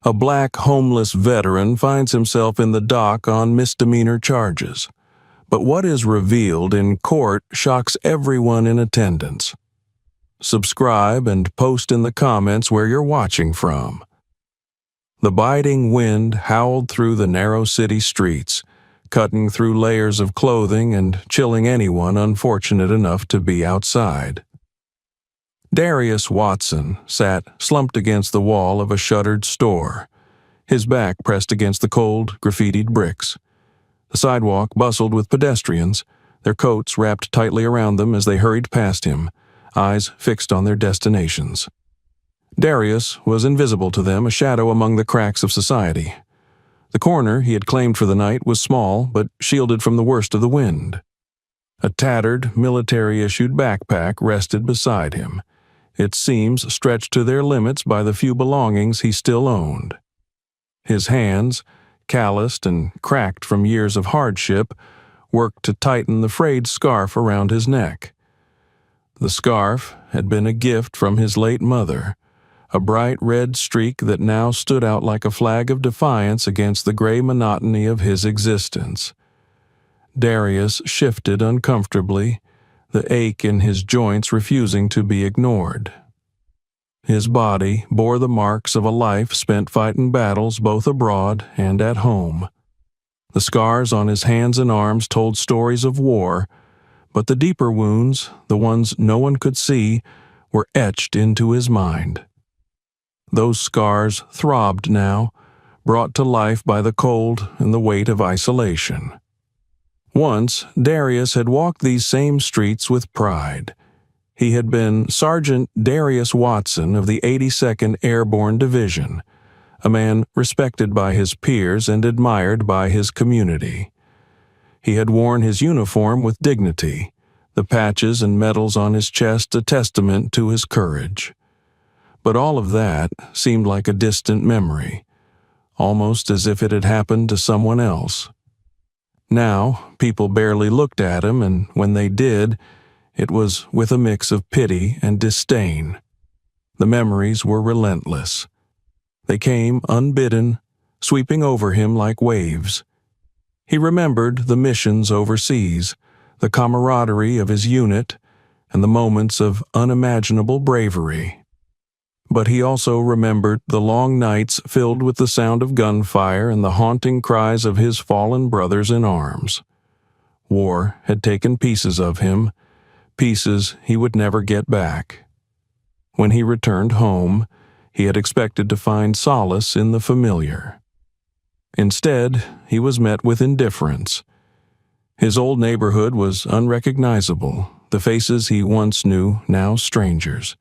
A black homeless veteran finds himself in the dock on misdemeanor charges. But what is revealed in court shocks everyone in attendance. Subscribe and post in the comments where you're watching from. The biting wind howled through the narrow city streets, cutting through layers of clothing and chilling anyone unfortunate enough to be outside. Darius Watson sat slumped against the wall of a shuttered store, his back pressed against the cold, graffitied bricks. The sidewalk bustled with pedestrians, their coats wrapped tightly around them as they hurried past him, eyes fixed on their destinations. Darius was invisible to them, a shadow among the cracks of society. The corner he had claimed for the night was small, but shielded from the worst of the wind. A tattered, military-issued backpack rested beside him, its seams stretched to their limits by the few belongings he still owned. His hands, calloused and cracked from years of hardship, worked to tighten the frayed scarf around his neck. The scarf had been a gift from his late mother, a bright red streak that now stood out like a flag of defiance against the gray monotony of his existence. Darius shifted uncomfortably, the ache in his joints refusing to be ignored. His body bore the marks of a life spent fighting battles both abroad and at home. The scars on his hands and arms told stories of war, but the deeper wounds, the ones no one could see, were etched into his mind. Those scars throbbed now, brought to life by the cold and the weight of isolation. Once, Darius had walked these same streets with pride. He had been Sergeant Darius Watson of the 82nd Airborne Division, a man respected by his peers and admired by his community. He had worn his uniform with dignity, the patches and medals on his chest a testament to his courage. But all of that seemed like a distant memory, almost as if it had happened to someone else. Now, people barely looked at him, and when they did, it was with a mix of pity and disdain. The memories were relentless. They came unbidden, sweeping over him like waves. He remembered the missions overseas, the camaraderie of his unit, and the moments of unimaginable bravery. But he also remembered the long nights filled with the sound of gunfire and the haunting cries of his fallen brothers in arms. War had taken pieces of him, pieces he would never get back. When he returned home, he had expected to find solace in the familiar. Instead, he was met with indifference. His old neighborhood was unrecognizable, the faces he once knew now strangers.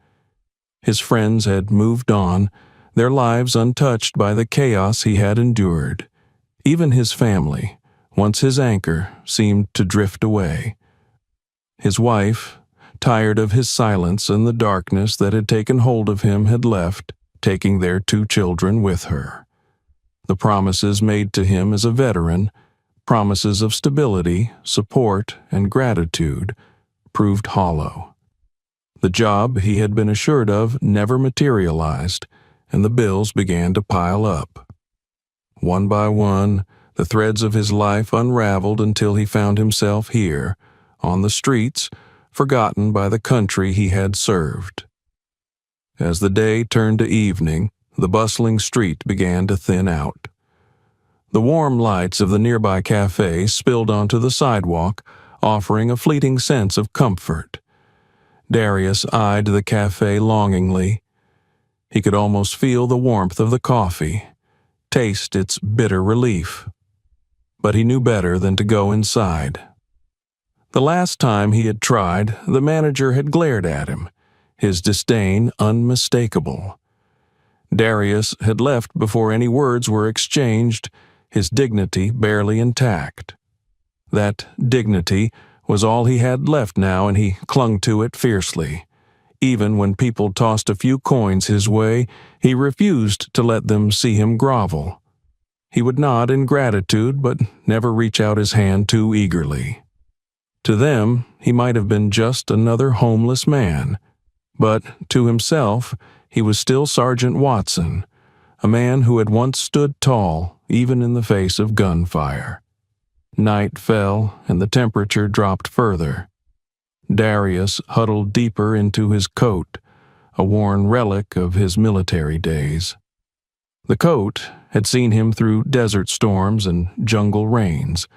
His friends had moved on, their lives untouched by the chaos he had endured. Even his family, once his anchor, seemed to drift away. His wife, tired of his silence and the darkness that had taken hold of him, had left, taking their 2 children with her. The promises made to him as a veteran, promises of stability, support, and gratitude, proved hollow. The job he had been assured of never materialized, and the bills began to pile up. One by one, the threads of his life unraveled until he found himself here, on the streets, forgotten by the country he had served. As the day turned to evening, the bustling street began to thin out. The warm lights of the nearby cafe spilled onto the sidewalk, offering a fleeting sense of comfort. Darius eyed the cafe longingly. He could almost feel the warmth of the coffee, taste its bitter relief. But he knew better than to go inside. The last time he had tried, the manager had glared at him, his disdain unmistakable. Darius had left before any words were exchanged, his dignity barely intact. That dignity was all he had left now, and he clung to it fiercely. Even when people tossed a few coins his way, he refused to let them see him grovel. He would nod in gratitude, but never reach out his hand too eagerly. To them, he might have been just another homeless man, but to himself, he was still Sergeant Watson, a man who had once stood tall even in the face of gunfire. Night fell and the temperature dropped further. Darius huddled deeper into his coat, a worn relic of his military days. The coat had seen him through desert storms and jungle rains,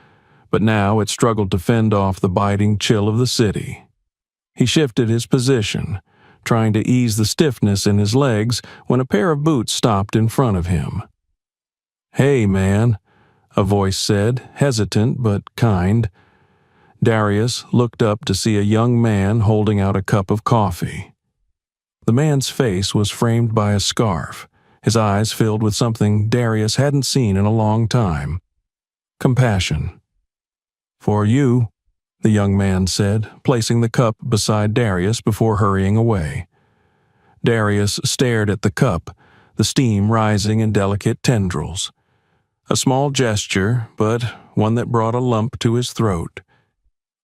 but now it struggled to fend off the biting chill of the city. He shifted his position, trying to ease the stiffness in his legs when a pair of boots stopped in front of him. "Hey, man," a voice said, hesitant but kind. Darius looked up to see a young man holding out a cup of coffee. The man's face was framed by a scarf, his eyes filled with something Darius hadn't seen in a long time: compassion. "For you," the young man said, placing the cup beside Darius before hurrying away. Darius stared at the cup, the steam rising in delicate tendrils. A small gesture, but one that brought a lump to his throat.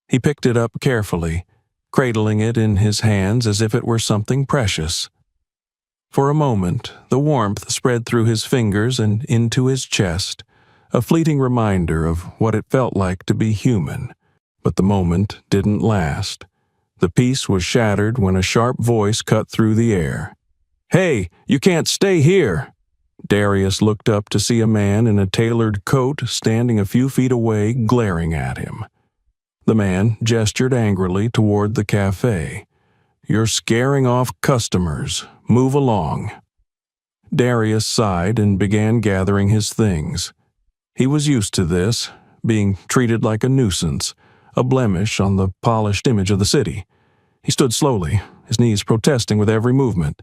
He picked it up carefully, cradling it in his hands as if it were something precious. For a moment, the warmth spread through his fingers and into his chest, a fleeting reminder of what it felt like to be human. But the moment didn't last. The peace was shattered when a sharp voice cut through the air. "Hey, you can't stay here!" Darius looked up to see a man in a tailored coat standing a few feet away, glaring at him. The man gestured angrily toward the cafe. "You're scaring off customers. Move along." Darius sighed and began gathering his things. He was used to this, being treated like a nuisance, a blemish on the polished image of the city. He stood slowly, his knees protesting with every movement.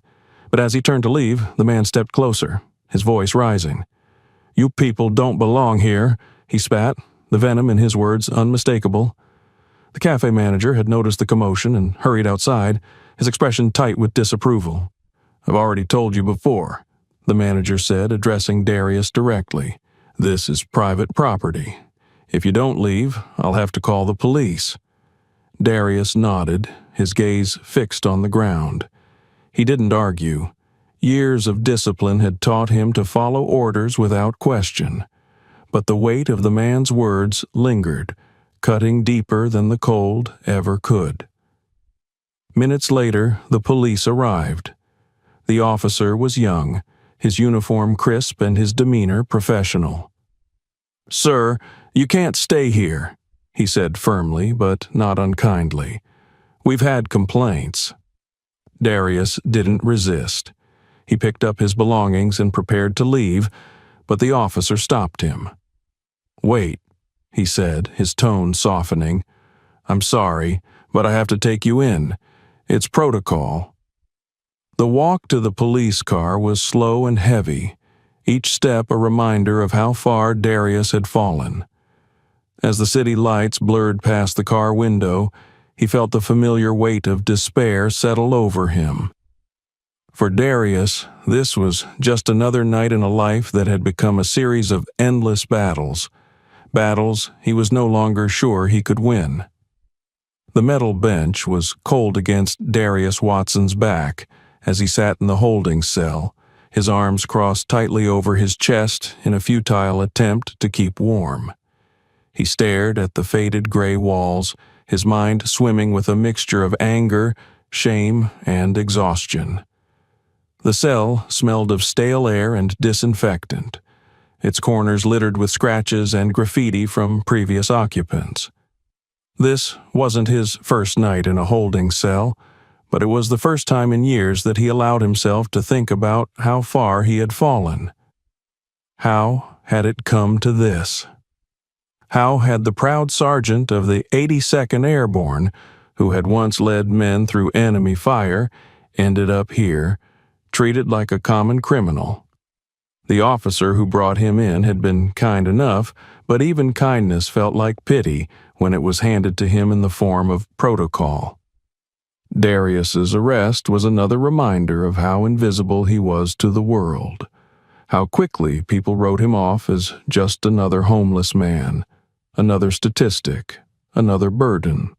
But as he turned to leave, the man stepped closer, his voice rising. "You people don't belong here," he spat, the venom in his words unmistakable. The cafe manager had noticed the commotion and hurried outside, his expression tight with disapproval. "I've already told you before," the manager said, addressing Darius directly. "This is private property. If you don't leave, I'll have to call the police." Darius nodded, his gaze fixed on the ground. He didn't argue. Years of discipline had taught him to follow orders without question. But the weight of the man's words lingered, cutting deeper than the cold ever could. Minutes later, the police arrived. The officer was young, his uniform crisp and his demeanor professional. "Sir, you can't stay here," he said firmly but not unkindly. "We've had complaints." Darius didn't resist. He picked up his belongings and prepared to leave, but the officer stopped him. "Wait," he said, his tone softening. "I'm sorry, but I have to take you in. It's protocol." The walk to the police car was slow and heavy, each step a reminder of how far Darius had fallen. As the city lights blurred past the car window, he felt the familiar weight of despair settle over him. For Darius, this was just another night in a life that had become a series of endless battles he was no longer sure he could win. The metal bench was cold against Darius Watson's back as he sat in the holding cell, his arms crossed tightly over his chest in a futile attempt to keep warm. He stared at the faded gray walls, his mind swimming with a mixture of anger, shame, and exhaustion. The cell smelled of stale air and disinfectant, its corners littered with scratches and graffiti from previous occupants. This wasn't his first night in a holding cell, but it was the first time in years that he allowed himself to think about how far he had fallen. How had it come to this? How had the proud sergeant of the 82nd Airborne, who had once led men through enemy fire, ended up here, treated like a common criminal? The officer who brought him in had been kind enough, but even kindness felt like pity when it was handed to him in the form of protocol. Darius's arrest was another reminder of how invisible he was to the world, how quickly people wrote him off as just another homeless man, another statistic, another burden.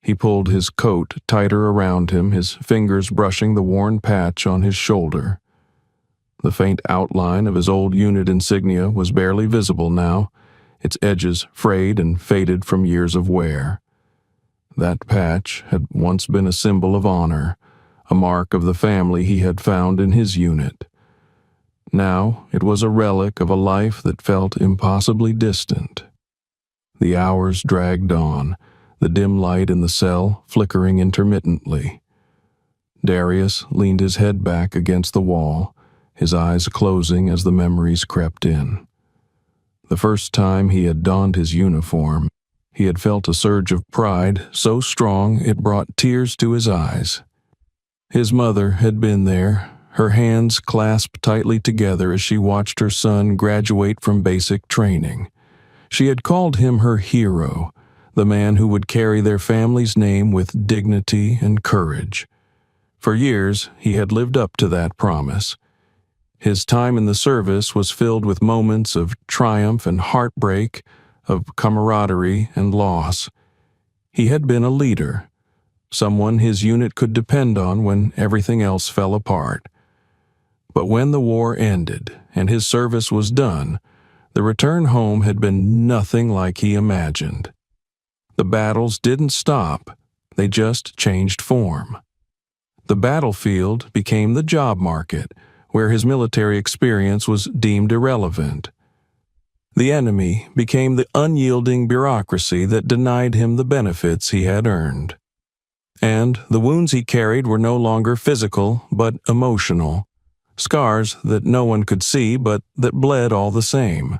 He pulled his coat tighter around him, his fingers brushing the worn patch on his shoulder. The faint outline of his old unit insignia was barely visible now, its edges frayed and faded from years of wear. That patch had once been a symbol of honor, a mark of the family he had found in his unit. Now it was a relic of a life that felt impossibly distant. The hours dragged on, the dim light in the cell flickering intermittently. Darius leaned his head back against the wall, his eyes closing as the memories crept in. The first time he had donned his uniform, he had felt a surge of pride so strong it brought tears to his eyes. His mother had been there, her hands clasped tightly together as she watched her son graduate from basic training. She had called him her hero, the man who would carry their family's name with dignity and courage. For years, he had lived up to that promise. His time in the service was filled with moments of triumph and heartbreak, of camaraderie and loss. He had been a leader, someone his unit could depend on when everything else fell apart. But when the war ended and his service was done, the return home had been nothing like he imagined. The battles didn't stop, they just changed form. The battlefield became the job market, where his military experience was deemed irrelevant. The enemy became the unyielding bureaucracy that denied him the benefits he had earned. And the wounds he carried were no longer physical, but emotional, scars that no one could see but that bled all the same.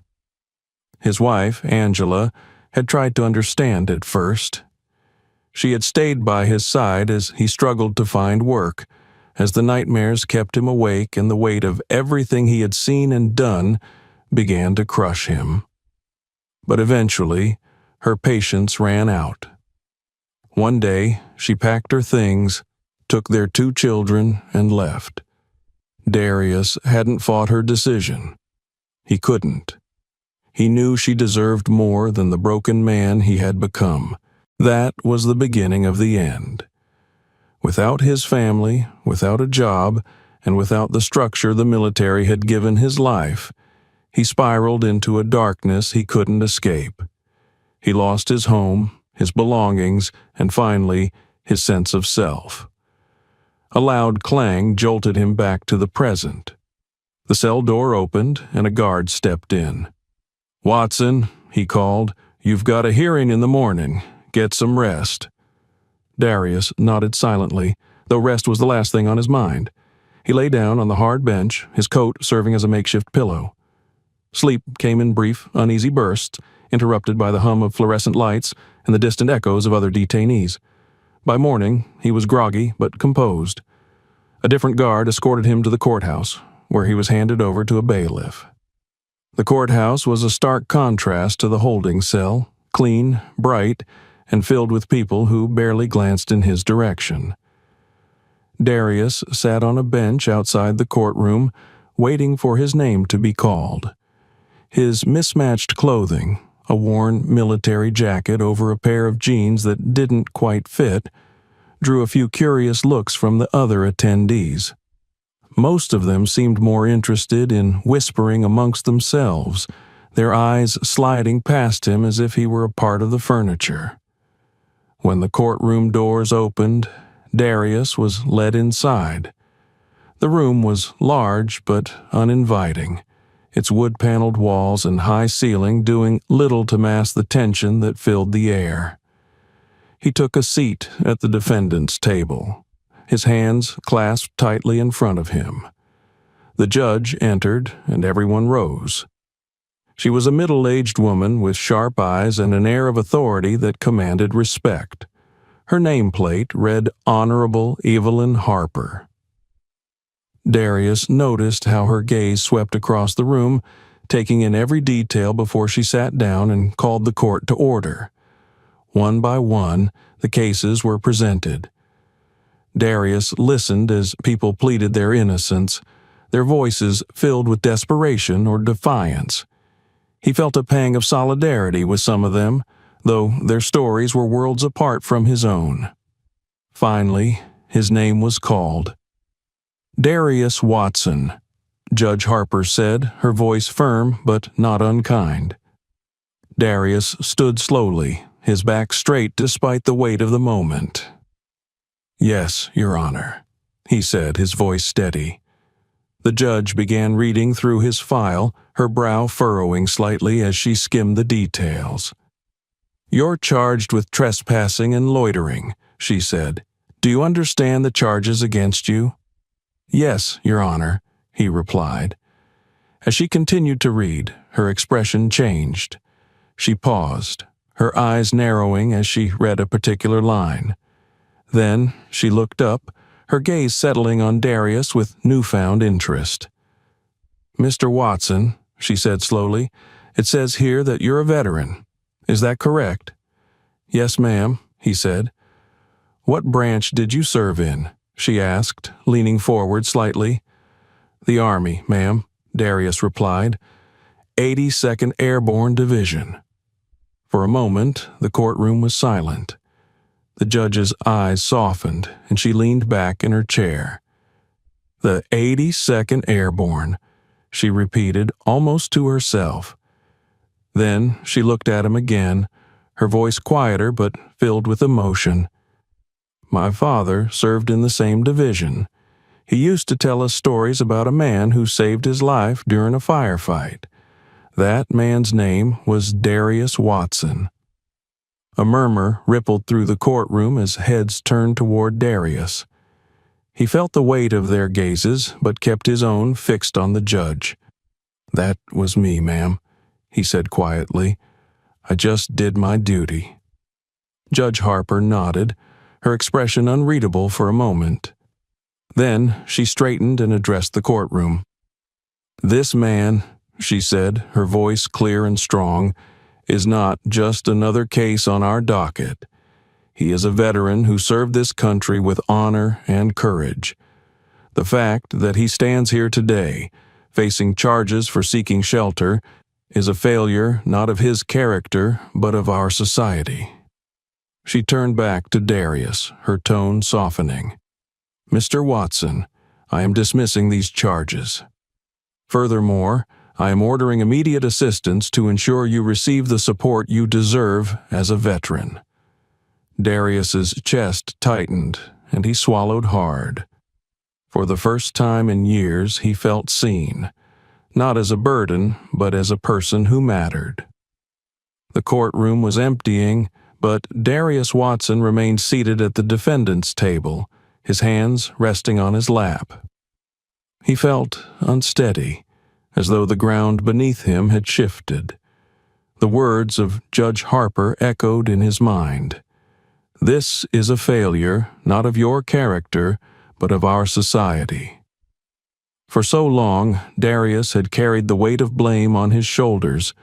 His wife, Angela, had tried to understand at first. She had stayed by his side as he struggled to find work, as the nightmares kept him awake and the weight of everything he had seen and done began to crush him. But eventually, her patience ran out. One day, she packed her things, took their 2 children, and left. Darius hadn't fought her decision. He couldn't. He knew she deserved more than the broken man he had become. That was the beginning of the end. Without his family, without a job, and without the structure the military had given his life, he spiraled into a darkness he couldn't escape. He lost his home, his belongings, and finally, his sense of self. A loud clang jolted him back to the present. The cell door opened, and a guard stepped in. "Watson," he called, "you've got a hearing in the morning. Get some rest." Darius nodded silently, though rest was the last thing on his mind. He lay down on the hard bench, his coat serving as a makeshift pillow. Sleep came in brief, uneasy bursts, interrupted by the hum of fluorescent lights and the distant echoes of other detainees. By morning, he was groggy but composed. A different guard escorted him to the courthouse, where he was handed over to a bailiff. The courthouse was a stark contrast to the holding cell, clean, bright, and filled with people who barely glanced in his direction. Darius sat on a bench outside the courtroom, waiting for his name to be called. His mismatched clothing, a worn military jacket over a pair of jeans that didn't quite fit, drew a few curious looks from the other attendees. Most of them seemed more interested in whispering amongst themselves, their eyes sliding past him as if he were a part of the furniture. When the courtroom doors opened, Darius was led inside. The room was large but uninviting, its wood-paneled walls and high ceiling doing little to mask the tension that filled the air. He took a seat at the defendant's table, his hands clasped tightly in front of him. The judge entered, and everyone rose. She was a middle-aged woman with sharp eyes and an air of authority that commanded respect. Her nameplate read Honorable Evelyn Harper. Darius noticed how her gaze swept across the room, taking in every detail before she sat down and called the court to order. One by one, the cases were presented. Darius listened as people pleaded their innocence, their voices filled with desperation or defiance. He felt a pang of solidarity with some of them, though their stories were worlds apart from his own. Finally, his name was called. Darius Watson, Judge Harper said, her voice firm but not unkind. Darius stood slowly, his back straight despite the weight of the moment. "Yes, Your Honor," he said, his voice steady. The judge began reading through his file, her brow furrowing slightly as she skimmed the details. "You're charged with trespassing and loitering," she said. "Do you understand the charges against you?" "Yes, Your Honor," he replied. As she continued to read, her expression changed. She paused, her eyes narrowing as she read a particular line. Then she looked up, her gaze settling on Darius with newfound interest. "Mr. Watson," she said slowly, "it says here that you're a veteran. Is that correct?" "Yes, ma'am," he said. "What branch did you serve in?" she asked, leaning forward slightly. "The Army, ma'am," Darius replied. 82nd Airborne Division." For a moment, the courtroom was silent. The judge's eyes softened, and she leaned back in her chair. "The 82nd Airborne," she repeated, almost to herself. Then she looked at him again, her voice quieter but filled with emotion. "My father served in the same division. He used to tell us stories about a man who saved his life during a firefight. That man's name was Darius Watson." A murmur rippled through the courtroom as heads turned toward Darius. He felt the weight of their gazes, but kept his own fixed on the judge. "That was me, ma'am," he said quietly. "I just did my duty." Judge Harper nodded, her expression unreadable for a moment. Then she straightened and addressed the courtroom. "This man," she said, her voice clear and strong, "is not just another case on our docket. He is a veteran who served this country with honor and courage. The fact that he stands here today, facing charges for seeking shelter, is a failure not of his character, but of our society." She turned back to Darius, her tone softening. "Mr. Watson, I am dismissing these charges. Furthermore, I am ordering immediate assistance to ensure you receive the support you deserve as a veteran." Darius's chest tightened, and he swallowed hard. For the first time in years, he felt seen, not as a burden, but as a person who mattered. The courtroom was emptying, but Darius Watson remained seated at the defendant's table, his hands resting on his lap. He felt unsteady, as though the ground beneath him had shifted. The words of Judge Harper echoed in his mind. "This is a failure, not of your character, but of our society." For so long, Darius had carried the weight of blame on his shoulders,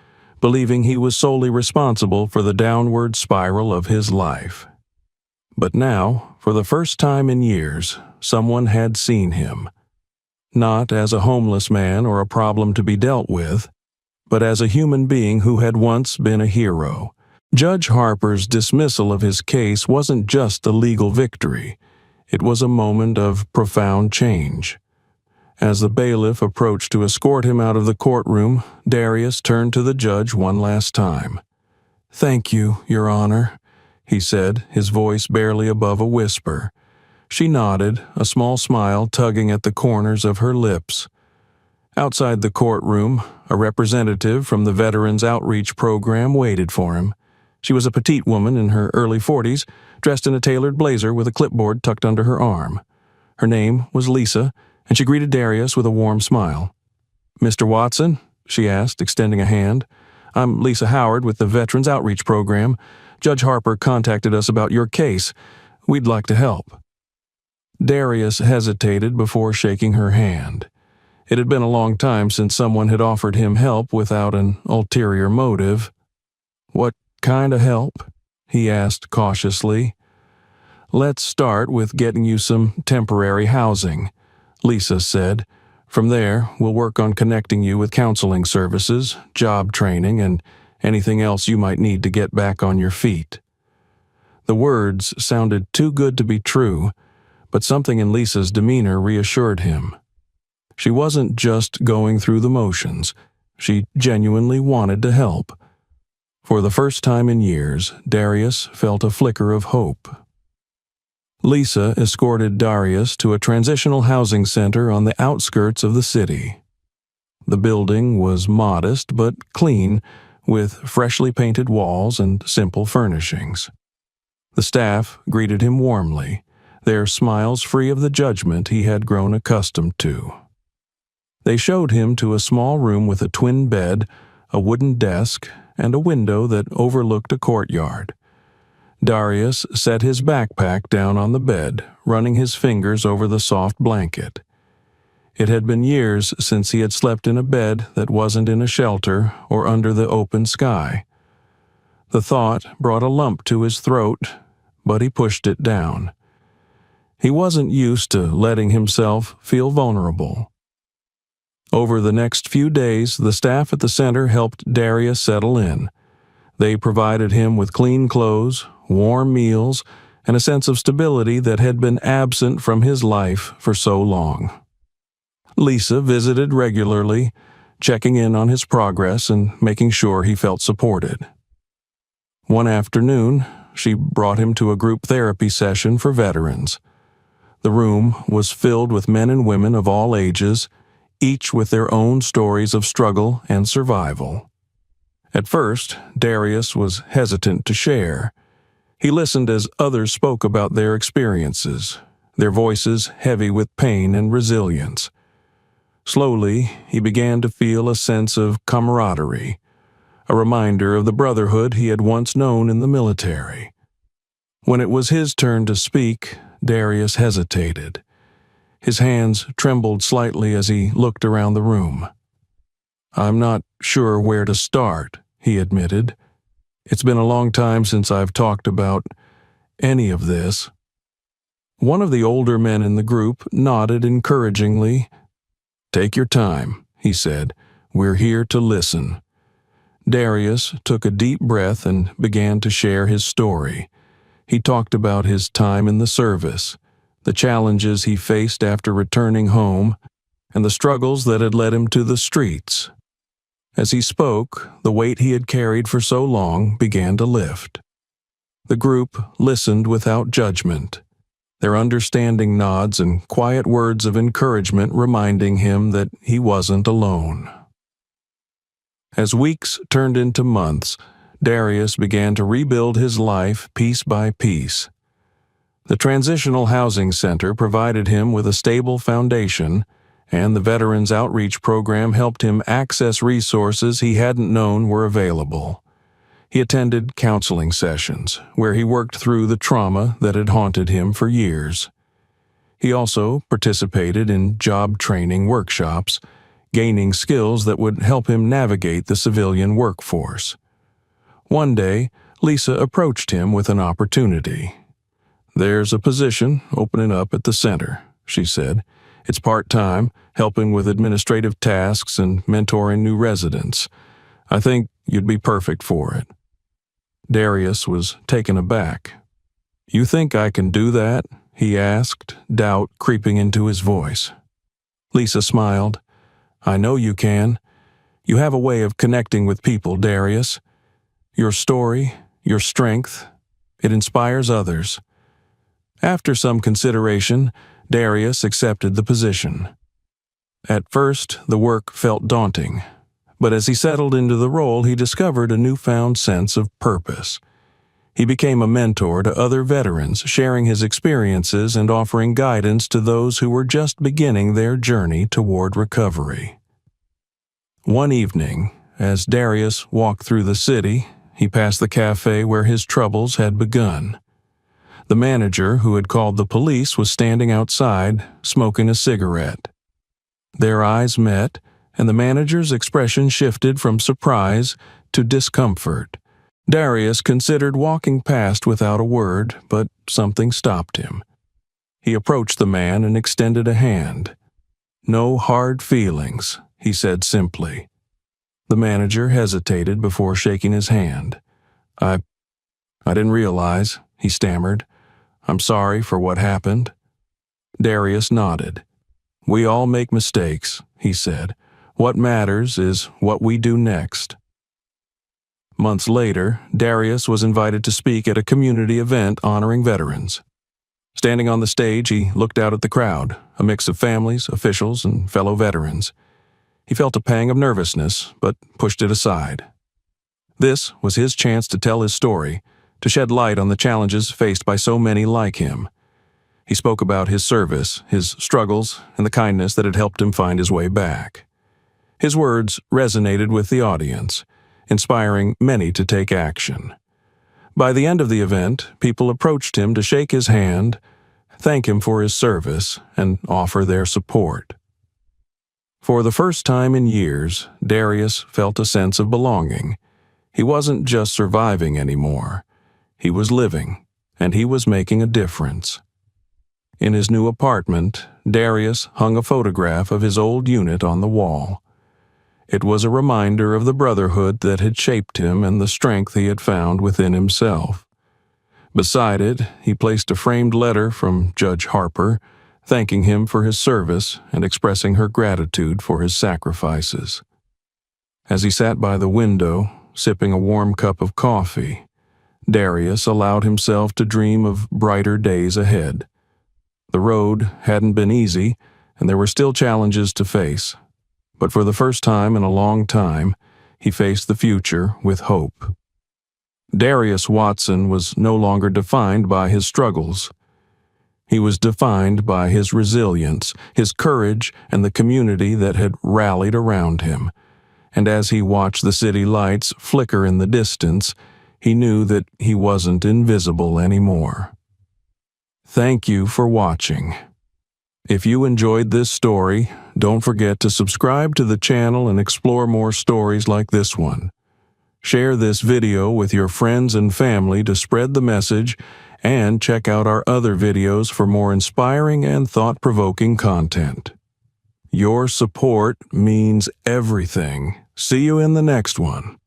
believing he was solely responsible for the downward spiral of his life. But now, for the first time in years, someone had seen him. Not as a homeless man or a problem to be dealt with, but as a human being who had once been a hero. Judge Harper's dismissal of his case wasn't just a legal victory. It was a moment of profound change. As the bailiff approached to escort him out of the courtroom, Darius turned to the judge one last time. "Thank you, Your Honor," he said, his voice barely above a whisper. She nodded, a small smile tugging at the corners of her lips. Outside the courtroom, a representative from the Veterans Outreach Program waited for him. She was a petite woman in her early 40s, dressed in a tailored blazer with a clipboard tucked under her arm. Her name was Lisa, and she greeted Darius with a warm smile. "Mr. Watson?" she asked, extending a hand. "I'm Lisa Howard with the Veterans Outreach Program. Judge Harper contacted us about your case. We'd like to help." Darius hesitated before shaking her hand. It had been a long time since someone had offered him help without an ulterior motive. "What kind of help?" he asked cautiously. "Let's start with getting you some temporary housing," Lisa said. "From there, we'll work on connecting you with counseling services, job training, and anything else you might need to get back on your feet." The words sounded too good to be true, but something in Lisa's demeanor reassured him. She wasn't just going through the motions. She genuinely wanted to help. For the first time in years, Darius felt a flicker of hope. Lisa escorted Darius to a transitional housing center on the outskirts of the city. The building was modest but clean, with freshly painted walls and simple furnishings. The staff greeted him warmly, their smiles free of the judgment he had grown accustomed to. They showed him to a small room with a twin bed, a wooden desk, and a window that overlooked a courtyard. Darius set his backpack down on the bed, running his fingers over the soft blanket. It had been years since he had slept in a bed that wasn't in a shelter or under the open sky. The thought brought a lump to his throat, but he pushed it down. He wasn't used to letting himself feel vulnerable. Over the next few days, the staff at the center helped Darius settle in. They provided him with clean clothes, warm meals, and a sense of stability that had been absent from his life for so long. Lisa visited regularly, checking in on his progress and making sure he felt supported. One afternoon, she brought him to a group therapy session for veterans. The room was filled with men and women of all ages, each with their own stories of struggle and survival. At first, Darius was hesitant to share. He listened as others spoke about their experiences, their voices heavy with pain and resilience. Slowly, he began to feel a sense of camaraderie, a reminder of the brotherhood he had once known in the military. When it was his turn to speak, Darius hesitated. His hands trembled slightly as he looked around the room. "I'm not sure where to start," he admitted. "It's been a long time since I've talked about any of this." One of the older men in the group nodded encouragingly. "Take your time," he said. "We're here to listen." Darius took a deep breath and began to share his story. He talked about his time in the service, the challenges he faced after returning home, and the struggles that had led him to the streets. As he spoke, the weight he had carried for so long began to lift. The group listened without judgment, their understanding nods and quiet words of encouragement reminding him that he wasn't alone. As weeks turned into months, Darius began to rebuild his life piece by piece. The Transitional Housing Center provided him with a stable foundation, and the Veterans Outreach Program helped him access resources he hadn't known were available. He attended counseling sessions, where he worked through the trauma that had haunted him for years. He also participated in job training workshops, gaining skills that would help him navigate the civilian workforce. One day, Lisa approached him with an opportunity. "There's a position opening up at the center," she said. "It's part-time, helping with administrative tasks and mentoring new residents. I think you'd be perfect for it." Darius was taken aback. "You think I can do that?" he asked, doubt creeping into his voice. Lisa smiled. "I know you can. You have a way of connecting with people, Darius. Your story, your strength, it inspires others." After some consideration, Darius accepted the position. At first, the work felt daunting, but as he settled into the role, he discovered a newfound sense of purpose. He became a mentor to other veterans, sharing his experiences and offering guidance to those who were just beginning their journey toward recovery. One evening, as Darius walked through the city, he passed the cafe where his troubles had begun. The manager, who had called the police, was standing outside, smoking a cigarette. Their eyes met, and the manager's expression shifted from surprise to discomfort. Darius considered walking past without a word, but something stopped him. He approached the man and extended a hand. "No hard feelings," he said simply. The manager hesitated before shaking his hand. I didn't realize," he stammered. "I'm sorry for what happened." Darius nodded. "We all make mistakes," he said. "What matters is what we do next." Months later, Darius was invited to speak at a community event honoring veterans. Standing on the stage, he looked out at the crowd, a mix of families, officials, and fellow veterans. He felt a pang of nervousness, but pushed it aside. This was his chance to tell his story, to shed light on the challenges faced by so many like him. He spoke about his service, his struggles, and the kindness that had helped him find his way back. His words resonated with the audience, inspiring many to take action. By the end of the event, people approached him to shake his hand, thank him for his service, and offer their support. For the first time in years, Darius felt a sense of belonging. He wasn't just surviving anymore. He was living, and he was making a difference. In his new apartment, Darius hung a photograph of his old unit on the wall. It was a reminder of the brotherhood that had shaped him and the strength he had found within himself. Beside it, he placed a framed letter from Judge Harper, thanking him for his service and expressing her gratitude for his sacrifices. As he sat by the window, sipping a warm cup of coffee, Darius allowed himself to dream of brighter days ahead. The road hadn't been easy, and there were still challenges to face. But for the first time in a long time, he faced the future with hope. Darius Watson was no longer defined by his struggles. He was defined by his resilience, his courage, and the community that had rallied around him. And as he watched the city lights flicker in the distance, he knew that he wasn't invisible anymore. Thank you for watching. If you enjoyed this story, don't forget to subscribe to the channel and explore more stories like this one. Share this video with your friends and family to spread the message, and check out our other videos for more inspiring and thought-provoking content. Your support means everything. See you in the next one.